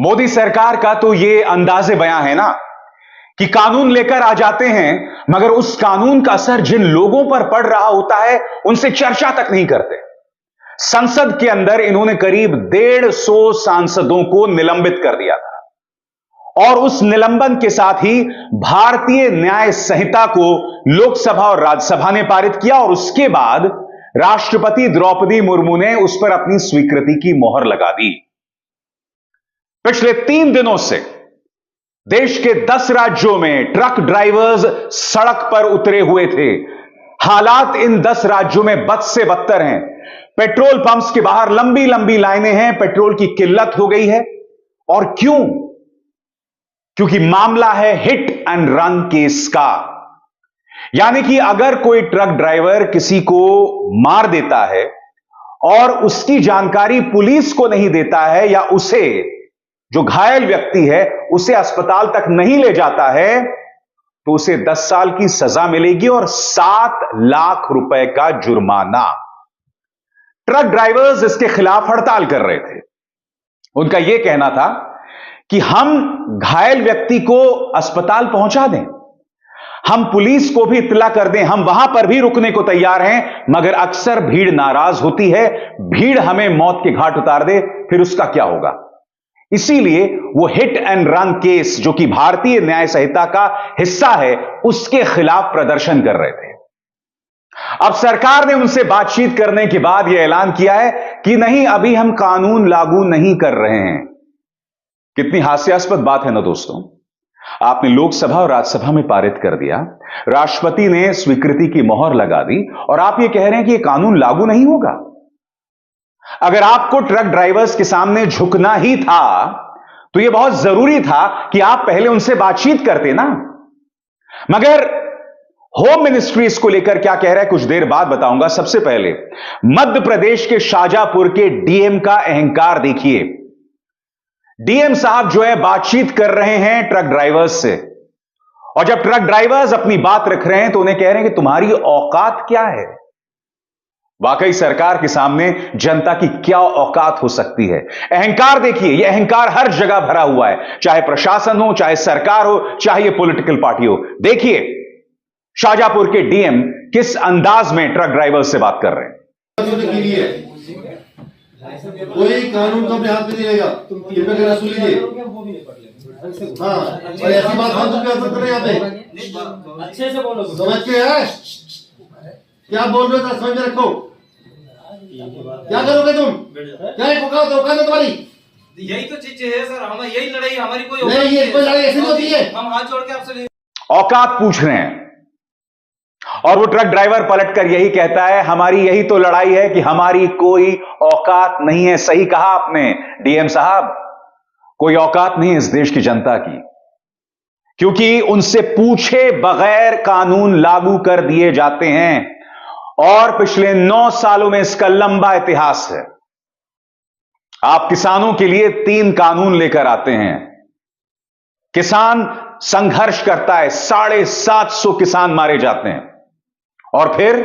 मोदी सरकार का तो ये अंदाजे बयां है ना कि कानून लेकर आ जाते हैं, मगर उस कानून का असर जिन लोगों पर पड़ रहा होता है उनसे चर्चा तक नहीं करते। संसद के अंदर इन्होंने करीब 150 सांसदों को निलंबित कर दिया था और उस निलंबन के साथ ही भारतीय न्याय संहिता को लोकसभा और राज्यसभा ने पारित किया और उसके बाद राष्ट्रपति द्रौपदी मुर्मू ने उस पर अपनी स्वीकृति की मोहर लगा दी। पिछले 3 दिनों से देश के 10 राज्यों में ट्रक ड्राइवर्स सड़क पर उतरे हुए थे। हालात इन 10 राज्यों में बद से बदतर हैं। पेट्रोल पंप्स के बाहर लंबी लंबी लाइनें हैं, पेट्रोल की किल्लत हो गई है। और क्यों? क्योंकि मामला है हिट एंड रन केस का। यानी कि अगर कोई ट्रक ड्राइवर किसी को मार देता है और उसकी जानकारी पुलिस को नहीं देता है या उसे, जो घायल व्यक्ति है, उसे अस्पताल तक नहीं ले जाता है, तो उसे 10 साल की सजा मिलेगी और 7 लाख रुपए का जुर्माना। ट्रक ड्राइवर्स इसके खिलाफ हड़ताल कर रहे थे। उनका यह कहना था कि हम घायल व्यक्ति को अस्पताल पहुंचा दें, हम पुलिस को भी इत्तला कर दें, हम वहां पर भी रुकने को तैयार हैं, मगर अक्सर भीड़ नाराज होती है, भीड़ हमें मौत के घाट उतार दे, फिर उसका क्या होगा? इसीलिए वो हिट एंड रन केस, जो कि भारतीय न्याय संहिता का हिस्सा है, उसके खिलाफ प्रदर्शन कर रहे थे। अब सरकार ने उनसे बातचीत करने के बाद यह ऐलान किया है कि नहीं, अभी हम कानून लागू नहीं कर रहे हैं। कितनी हास्यास्पद बात है ना दोस्तों। आपने लोकसभा और राज्यसभा में पारित कर दिया, राष्ट्रपति ने स्वीकृति की मोहर लगा दी और आप यह कह रहे हैं कि यह कानून लागू नहीं होगा। अगर आपको ट्रक ड्राइवर्स के सामने झुकना ही था तो यह बहुत जरूरी था कि आप पहले उनसे बातचीत करते ना। मगर होम मिनिस्ट्री इसको लेकर क्या कह रहा है, कुछ देर बाद बताऊंगा। सबसे पहले मध्य प्रदेश के शाजापुर के डीएम का अहंकार देखिए। डीएम साहब जो है बातचीत कर रहे हैं ट्रक ड्राइवर्स से, और जब ट्रक ड्राइवर्स अपनी बात रख रहे हैं तो उन्हें कह रहे हैं कि तुम्हारी औकात क्या है। वाकई सरकार के सामने जनता की क्या औकात हो सकती है। अहंकार देखिए, यह अहंकार हर जगह भरा हुआ है, चाहे प्रशासन हो, चाहे सरकार हो, चाहे यह पॉलिटिकल पार्टी हो। देखिए शाजापुर के डीएम किस अंदाज में ट्रक ड्राइवर्स से बात कर रहे हैं। कोई कानून तो अपने हाथ में नहीं रहेगा, कृपया करके सुन लीजिए। हाँ, और ऐसी बात हम तो कर रहे हैं यहाँ पे। अच्छे से बोलो, समझ के है क्या बोल रहे हो, समझ में रखो। क्या करोगे तुम? क्या औकात है तुम्हारी? यही तो चीज है सर, हमें यही लड़ाई, हमारी कोई नहीं, ये कोई लड़ाई ऐसी होती है। हम हाथ जोड़ के आपसे औकात पूछ रहे हैं और वो ट्रक ड्राइवर पलटकर यही कहता है, हमारी यही तो लड़ाई है कि हमारी कोई औकात नहीं है। सही कहा आपने डीएम साहब, कोई औकात नहीं है इस देश की जनता की, क्योंकि उनसे पूछे बगैर कानून लागू कर दिए जाते हैं और पिछले 9 सालों में इसका लंबा इतिहास है। आप किसानों के लिए 3 कानून लेकर आते हैं, किसान संघर्ष करता है, 750 किसान मारे जाते हैं, और फिर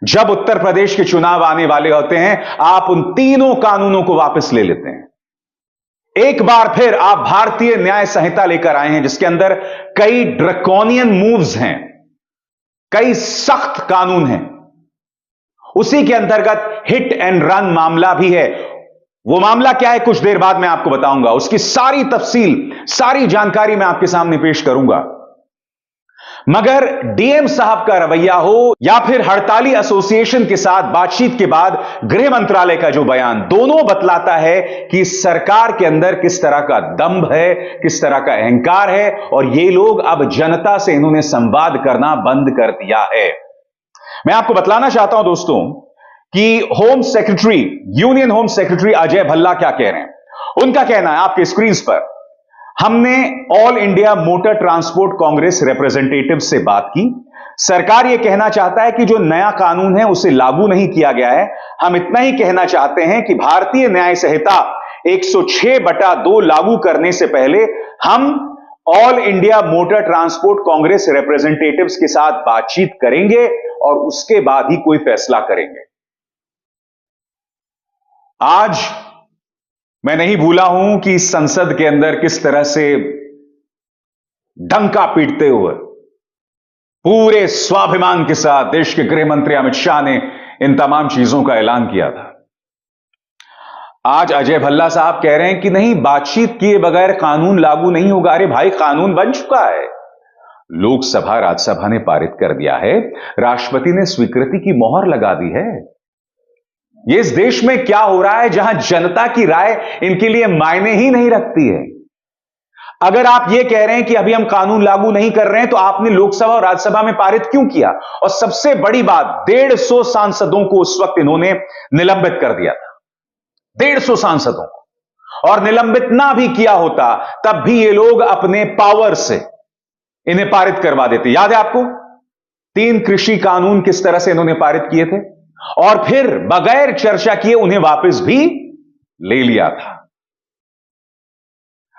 जब उत्तर प्रदेश के चुनाव आने वाले होते हैं आप उन तीनों कानूनों को वापस ले लेते हैं। एक बार फिर आप भारतीय न्याय संहिता लेकर आए हैं जिसके अंदर कई ड्रैकोनियन मूव्स हैं, कई सख्त कानून हैं। उसी के अंतर्गत हिट एंड रन मामला भी है। वो मामला क्या है कुछ देर बाद मैं आपको बताऊंगा, उसकी सारी तफसील, सारी जानकारी मैं आपके सामने पेश करूंगा। मगर डीएम साहब का रवैया हो या फिर हड़ताली एसोसिएशन के साथ बातचीत के बाद गृह मंत्रालय का जो बयान, दोनों बतलाता है कि सरकार के अंदर किस तरह का दंभ है, किस तरह का अहंकार है, और ये लोग अब जनता से इन्होंने संवाद करना बंद कर दिया है। मैं आपको बतलाना चाहता हूं दोस्तों कि home secretary, union home secretary Ajay Bhalla क्या कह रहे हैं। उनका कहना है आपके स्क्रीन पर, हमने all India motor transport Congress representative से बात की। सरकार यह कहना चाहता है कि जो नया कानून है उसे लागू नहीं किया गया है। हम इतना ही कहना चाहते हैं कि भारतीय न्याय संहिता 106/2 लागू करने से पहले हम all India motor transport Congress representatives के साथ बातचीत करेंगे और उसके बाद ही कोई फैसला करेंगे। आज मैं नहीं भूला हूं कि संसद के अंदर किस तरह से डंका पीटते हुए पूरे स्वाभिमान के साथ देश के गृह मंत्री अमित शाह ने इन तमाम चीजों का ऐलान किया था। आज अजय भल्ला साहब कह रहे हैं कि नहीं, बातचीत किए बगैर कानून लागू नहीं होगा। अरे भाई, कानून बन चुका है, लोकसभा राज्यसभा ने पारित कर दिया है, राष्ट्रपति ने स्वीकृति की मोहर लगा दी है। ये इस देश में क्या हो रहा है जहां जनता की राय इनके लिए मायने ही नहीं रखती है। अगर आप ये कह रहे हैं कि अभी हम कानून लागू नहीं कर रहे हैं, तो आपने लोकसभा और राज्यसभा में पारित क्यों किया? और सबसे बड़ी बात, 150 सांसदों को उस वक्त इन्होंने निलंबित कर दिया था, 150 सांसदों को। और निलंबित ना भी किया होता तब भी ये लोग अपने पावर से इन्हें पारित करवा देते। याद है आपको 3 कृषि कानून किस तरह से इन्होंने पारित किए थे, और फिर बगैर चर्चा किए उन्हें वापस भी ले लिया था।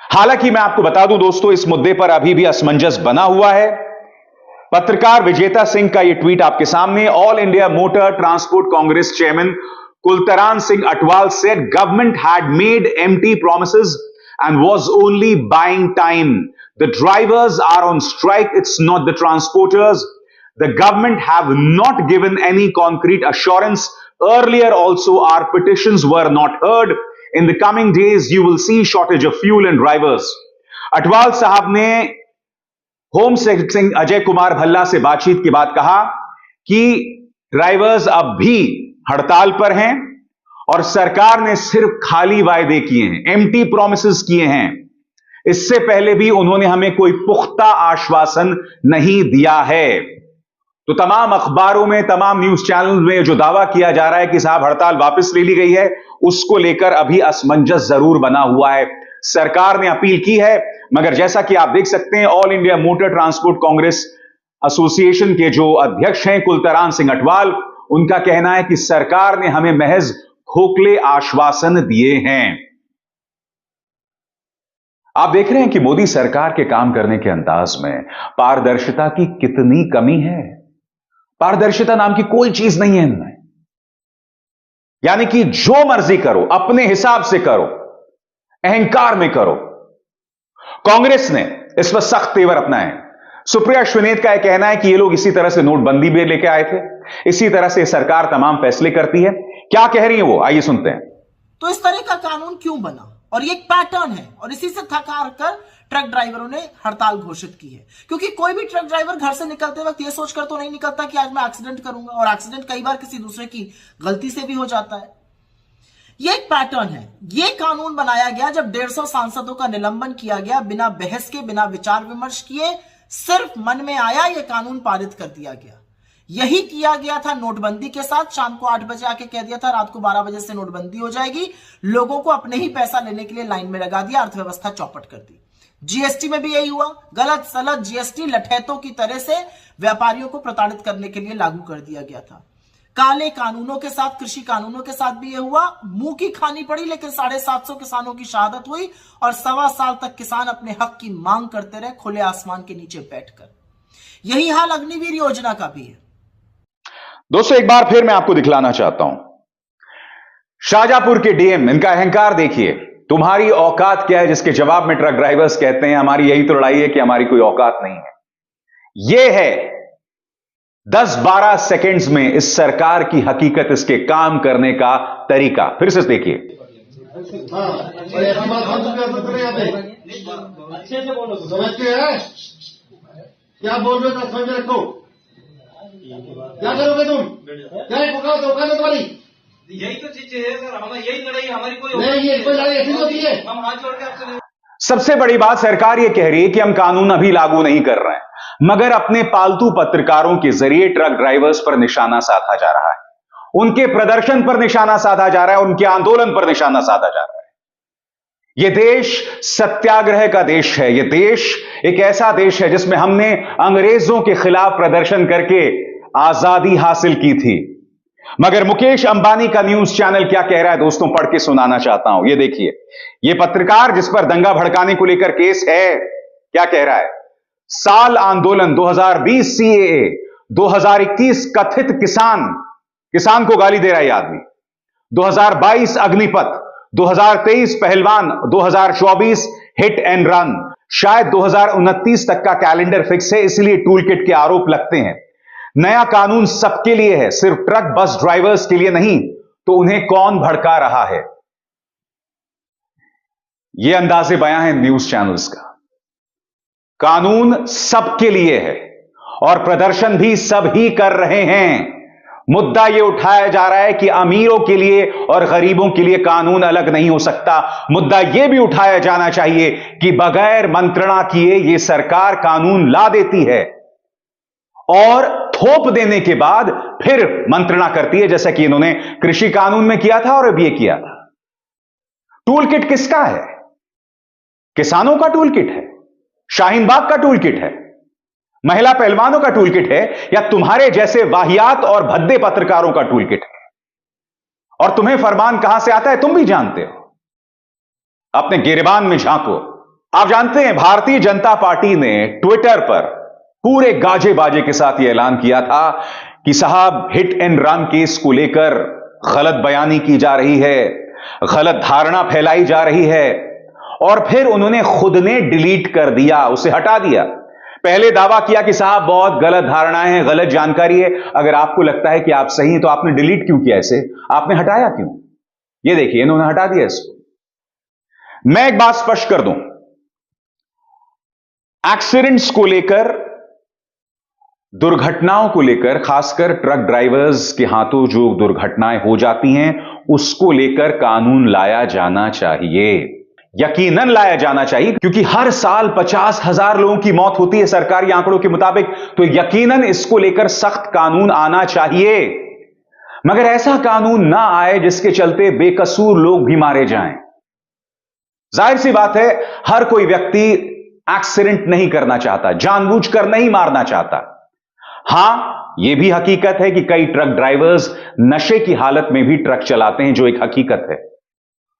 हालांकि मैं आपको बता दूं दोस्तों, इस मुद्दे पर अभी भी असमंजस बना हुआ है। पत्रकार विजेता सिंह का यह ट्वीट आपके सामने। All India motor transport congress chairman Kultaran Singh Atwal said government had made empty promises and was only buying time. The drivers are on strike, it's not the transporters. The government have not given any concrete assurance. Earlier also our petitions were not heard. In the coming days you will see shortage of fuel and drivers. Atwal साहब ने home secretary Ajay Kumar Bhalla से बातचीत के बाद कहा कि drivers अब भी हड़ताल पर हैं और सरकार ने सिर्फ खाली वायदे किए हैं, एम्प्टी प्रॉमिसेस किए हैं। इससे पहले भी उन्होंने हमें कोई पुख्ता आश्वासन नहीं दिया है। तो तमाम अखबारों में, तमाम न्यूज चैनल में जो दावा किया जा रहा है कि साहब हड़ताल वापस ले ली गई है, उसको लेकर अभी असमंजस जरूर बना हुआ है। सरकार ने अपील की है, मगर जैसा कि आप देख सकते हैं, all India motor transport Congress association के जो अध्यक्ष हैं कुलतरान सिंह अटवाल, उनका कहना है कि सरकार ने हमें महज खोखले आश्वासन दिए हैं। आप देख रहे हैं कि मोदी सरकार के काम करने के अंदाज में पारदर्शिता की कितनी कमी है। पारदर्शिता नाम की कोई चीज नहीं है इनमें। यानी कि जो मर्जी करो, अपने हिसाब से करो, अहंकार में करो। कांग्रेस ने इस पर सख्त तेवर अपनाए। सुप्रिया श्रीनेत का यह कहना है कि ये लोग इसी तरह से नोटबंदी भी लेके आए थे, इसी तरह से सरकार तमाम फैसले करती है। क्या कह रही है वो, आइए सुनते हैं। तो इस तरह का कानून क्यों बना, और ये एक पैटर्न है, और इसी से थक हार कर ट्रक ड्राइवरों ने हड़ताल घोषित की है। क्योंकि कोई भी ट्रक ड्राइवर घर से निकलते वक्त ये सोचकर तो नहीं निकलता कि आज मैं एक्सीडेंट करूंगा, और एक्सीडेंट कई बार किसी दूसरे की गलती से भी हो जाता है। ये एक पैटर्न है। ये कानून बनाया गया जब 150 सांसदों का निलंबन किया गया, बिना बहस के, बिना विचार विमर्श किए, सिर्फ मन में आया ये कानून पारित कर दिया गया। यही किया गया था नोटबंदी के साथ। शाम को 8 बजे आके कह दिया था रात को 12 बजे से नोटबंदी हो जाएगी। लोगों को अपने ही पैसा लेने के लिए लाइन में लगा दिया, अर्थव्यवस्था चौपट कर दी। जीएसटी में भी यही हुआ। गलत सलत जीएसटी लठैतों की तरह से व्यापारियों को प्रताड़ित करने के लिए लागू कर दिया गया था। काले कानूनों के साथ, कृषि कानूनों के साथ भी यह हुआ। मुंह की खानी पड़ी, लेकिन 750 किसानों की शहादत हुई और 1.25 साल तक किसान अपने हक की मांग करते रहे खुले आसमान के नीचे बैठकर। यही हाल अग्निवीर योजना का भी है। दोस्तों, एक बार फिर मैं आपको दिखलाना चाहता हूं, शाहजहांपुर के डीएम, इनका अहंकार देखिए। तुम्हारी औकात क्या है, जिसके जवाब में ट्रक ड्राइवर्स कहते हैं हमारी यही तो लड़ाई है कि हमारी कोई औकात नहीं है। यह है 10-12 सेकंड्स में इस सरकार की हकीकत, इसके काम करने का तरीका। फिर से देखिए। हाँ, और ऐसी बात हम तो कर रहे हैं यहाँ पे। अच्छे से बोलो, समझते हैं क्या बोल रहे हो, समझ रखो। क्या करोगे तुम, क्या औकात है तुम्हारी? यही तो चीज है सर, हमें यही लड़ाई, हमारी कोई नहीं, ये कोई लड़ाई ऐसी होती है। हम हाथ जोड़ के आपसे। सबसे बड़ी बात, सरकार यह कह रही है कि हम कानून अभी लागू नहीं कर रहे हैं, मगर अपने पालतू पत्रकारों के जरिए ट्रक ड्राइवर्स पर निशाना साधा जा रहा है, उनके प्रदर्शन पर निशाना साधा जा रहा है, उनके आंदोलन पर निशाना साधा जा रहा है। यह देश सत्याग्रह का देश है। यह देश एक ऐसा देश है जिसमें हमने अंग्रेजों के खिलाफ प्रदर्शन करके आजादी हासिल की थी। मगर मुकेश अंबानी का न्यूज चैनल क्या कह रहा है दोस्तों, पढ़ के सुनाना चाहता हूं। ये देखिए, ये पत्रकार जिस पर दंगा भड़काने को लेकर केस है, क्या कह रहा है। साल आंदोलन 2020 सीएए, 2021 कथित किसान को गाली दे रहा है आदमी, 2022 अग्निपथ, 2023 पहलवान, 2024 हिट एंड रन, शायद 2029 तक का कैलेंडर फिक्स है, इसलिए टूल किट के आरोप लगते हैं। नया कानून सबके लिए है, सिर्फ ट्रक बस ड्राइवर्स के लिए नहीं। तो उन्हें कौन भड़का रहा है? यह अंदाजे बयां है न्यूज चैनल्स का। कानून सबके लिए है और प्रदर्शन भी सब ही कर रहे हैं। मुद्दा यह उठाया जा रहा है कि अमीरों के लिए और गरीबों के लिए कानून अलग नहीं हो सकता। मुद्दा यह भी उठाया जाना चाहिए कि बगैर मंत्रणा किए यह सरकार कानून ला देती है और थोप देने के बाद फिर मंत्रणा करती है, जैसा कि इन्होंने कृषि कानून में किया था और अब यह किया था। टूल किट किसका है? किसानों का टूल किट है, शाहीन बाग का टूल किट है, महिला पहलवानों का टूल किट है, या तुम्हारे जैसे वाहियात और भद्दे पत्रकारों का टूल किट है? और तुम्हें फरमान कहां से आता है तुम भी जानते हो। अपने गिरबान में झांको। आप जानते हैं भारतीय जनता पार्टी ने ट्विटर पर पूरे गाजे बाजे के साथ यह ऐलान किया था कि साहब हिट एंड रन केस को लेकर गलत बयानी की जा रही है, गलत धारणा फैलाई जा रही है, और फिर उन्होंने खुद ने डिलीट कर दिया, उसे हटा दिया। पहले दावा किया कि साहब बहुत गलत धारणाएं हैं, गलत जानकारी है, अगर आपको लगता है कि आप सही हैं तो आपने डिलीट क्यों किया, इसे आपने हटाया क्यों? ये देखिए इन्होंने हटा दिया इसको। मैं एक बात स्पष्ट कर दूं, एक्सीडेंट्स को लेकर, दुर्घटनाओं को लेकर, खासकर ट्रक ड्राइवर्स के हाथों जो दुर्घटनाएं हो जाती हैं उसको लेकर कानून लाया जाना चाहिए, यकीनन लाया जाना चाहिए, क्योंकि हर साल 50,000 लोगों की मौत होती है सरकारी आंकड़ों के मुताबिक। तो यकीनन इसको लेकर सख्त कानून आना चाहिए, मगर ऐसा कानून ना आए जिसके चलते बेकसूर लोग भी मारे जाएं। जाहिर सी बात है हर कोई व्यक्ति एक्सीडेंट नहीं करना चाहता, जानबूझकर नहीं मारना चाहता। हां, यह भी हकीकत है कि कई ट्रक ड्राइवर्स नशे की हालत में भी ट्रक चलाते हैं, जो एक हकीकत है,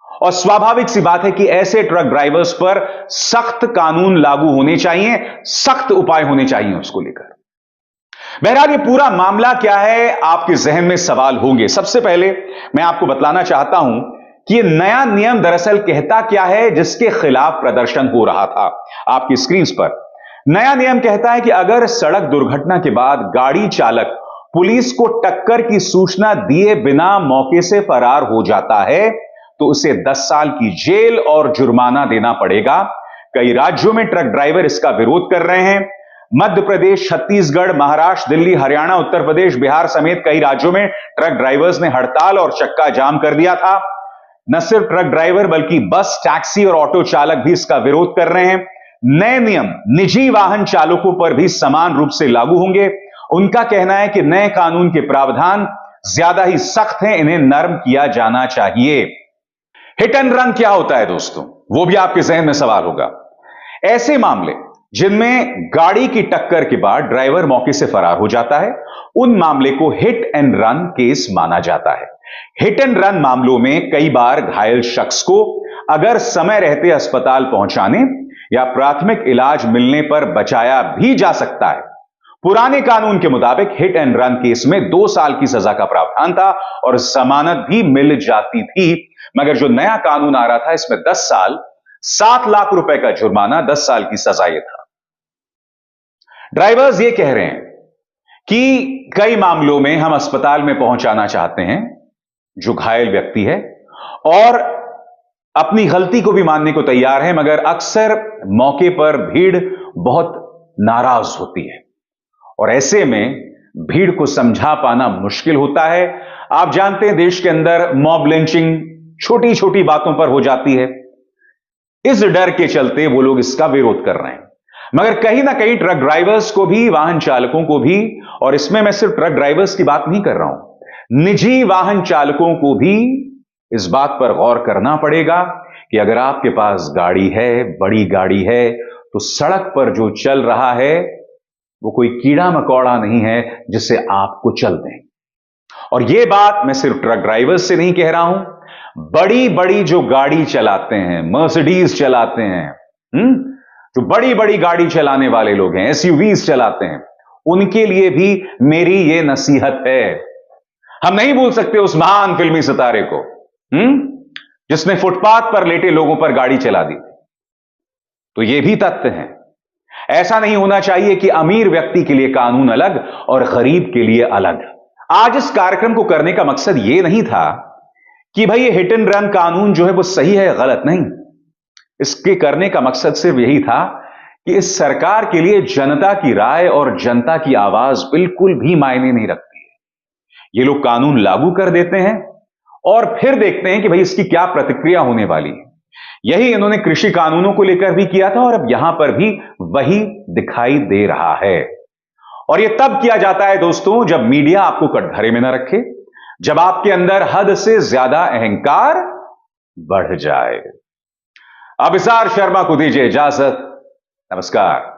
और स्वाभाविक सी बात है कि ऐसे ट्रक ड्राइवर्स पर सख्त कानून लागू होने चाहिए, सख्त उपाय होने चाहिए उसको लेकर। बहरहाल ये पूरा मामला क्या है, आपके जहन में सवाल होंगे। सबसे पहले मैं आपको बतलाना चाहता हूं कि ये नया नियम दरअसल कहता क्या है जिसके खिलाफ प्रदर्शन हो रहा था। आपकी स्क्रीन पर नया नियम कहता है कि अगर सड़क दुर्घटना के बाद गाड़ी चालक पुलिस को टक्कर की सूचना दिए बिना मौके से फरार हो जाता है तो उसे 10 साल की जेल और जुर्माना देना पड़ेगा। कई राज्यों में ट्रक ड्राइवर इसका विरोध कर रहे हैं। मध्य प्रदेश, छत्तीसगढ़, महाराष्ट्र, दिल्ली, हरियाणा, उत्तर प्रदेश, बिहार समेत कई राज्यों में ट्रक ड्राइवर्स ने हड़ताल और चक्का जाम कर दिया था। न सिर्फ ट्रक ड्राइवर बल्कि बस, टैक्सी और ऑटो चालक भी इसका विरोध कर रहे हैं। नए नियम निजी वाहन चालकों पर भी समान रूप से लागू होंगे। उनका कहना है कि नए कानून के प्रावधान ज्यादा ही सख्त हैं, इन्हें नरम किया जाना चाहिए। हिट एंड रन क्या होता है दोस्तों, वो भी आपके जहन में सवाल होगा। ऐसे मामले जिनमें गाड़ी की टक्कर के बाद ड्राइवर मौके से फरार हो जाता है, उन मामले को हिट एंड रन केस माना जाता है। हिट एंड रन मामलों में कई बार घायल शख्स को अगर समय रहते अस्पताल पहुंचाने या प्राथमिक इलाज मिलने पर बचाया भी जा सकता है। पुराने कानून के मुताबिक हिट एंड रन केस में 2 साल की सजा का प्रावधान था और जमानत भी मिल जाती थी, मगर जो नया कानून आ रहा था इसमें 10 साल, 7 लाख रुपए का जुर्माना, 10 साल की सजा यह था। ड्राइवर्स ये कह रहे हैं कि कई मामलों में हम अस्पताल में पहुंचाना चाहते हैं जो घायल व्यक्ति है और अपनी गलती को भी मानने को तैयार है, मगर अक्सर मौके पर भीड़ बहुत नाराज होती है और ऐसे में भीड़ को समझा पाना मुश्किल होता है। आप जानते हैं देश के अंदर मॉब लिंचिंग छोटी छोटी बातों पर हो जाती है। इस डर के चलते वो लोग इसका विरोध कर रहे हैं, मगर कहीं ना कहीं ट्रक ड्राइवर्स को भी, वाहन चालकों को भी, और इसमें मैं सिर्फ ट्रक ड्राइवर्स की बात नहीं कर रहा हूं, निजी वाहन चालकों को भी इस बात पर गौर करना पड़ेगा कि अगर आपके पास गाड़ी है, बड़ी गाड़ी है, तो सड़क पर जो चल रहा है वो कोई कीड़ा मकोड़ा नहीं है जिसे आपको चल दें। और यह बात मैं सिर्फ ट्रक ड्राइवर्स से नहीं कह रहा हूं, बड़ी बड़ी जो गाड़ी चलाते हैं, मर्सिडीज चलाते हैं, जो बड़ी बड़ी गाड़ी चलाने वाले लोग हैं, एसयूवीज चलाते हैं, उनके लिए भी मेरी यह नसीहत है। हम नहीं भूल सकते उस महान फिल्मी सितारे को, जिसने फुटपाथ पर लेटे लोगों पर गाड़ी चला दी। तो यह भी तथ्य है। ऐसा नहीं होना चाहिए कि अमीर व्यक्ति के लिए कानून अलग और गरीब के लिए अलग। आज इस कार्यक्रम को करने का मकसद यह नहीं था कि भाई ये हिट एंड रन कानून जो है वो सही है गलत नहीं। इसके करने का मकसद सिर्फ यही था कि इस सरकार के लिए जनता की राय और जनता की आवाज बिल्कुल भी मायने नहीं रखती है। ये लोग कानून लागू कर देते हैं और फिर देखते हैं कि भाई इसकी क्या प्रतिक्रिया होने वाली है। यही इन्होंने कृषि कानूनों को लेकर भी किया था और अब यहां पर भी वही दिखाई दे रहा है। और यह तब किया जाता है दोस्तों जब मीडिया आपको कटघरे में न रखे, जब आपके अंदर हद से ज्यादा अहंकार बढ़ जाए। अभिसार शर्मा को दीजिए इजाजत। नमस्कार।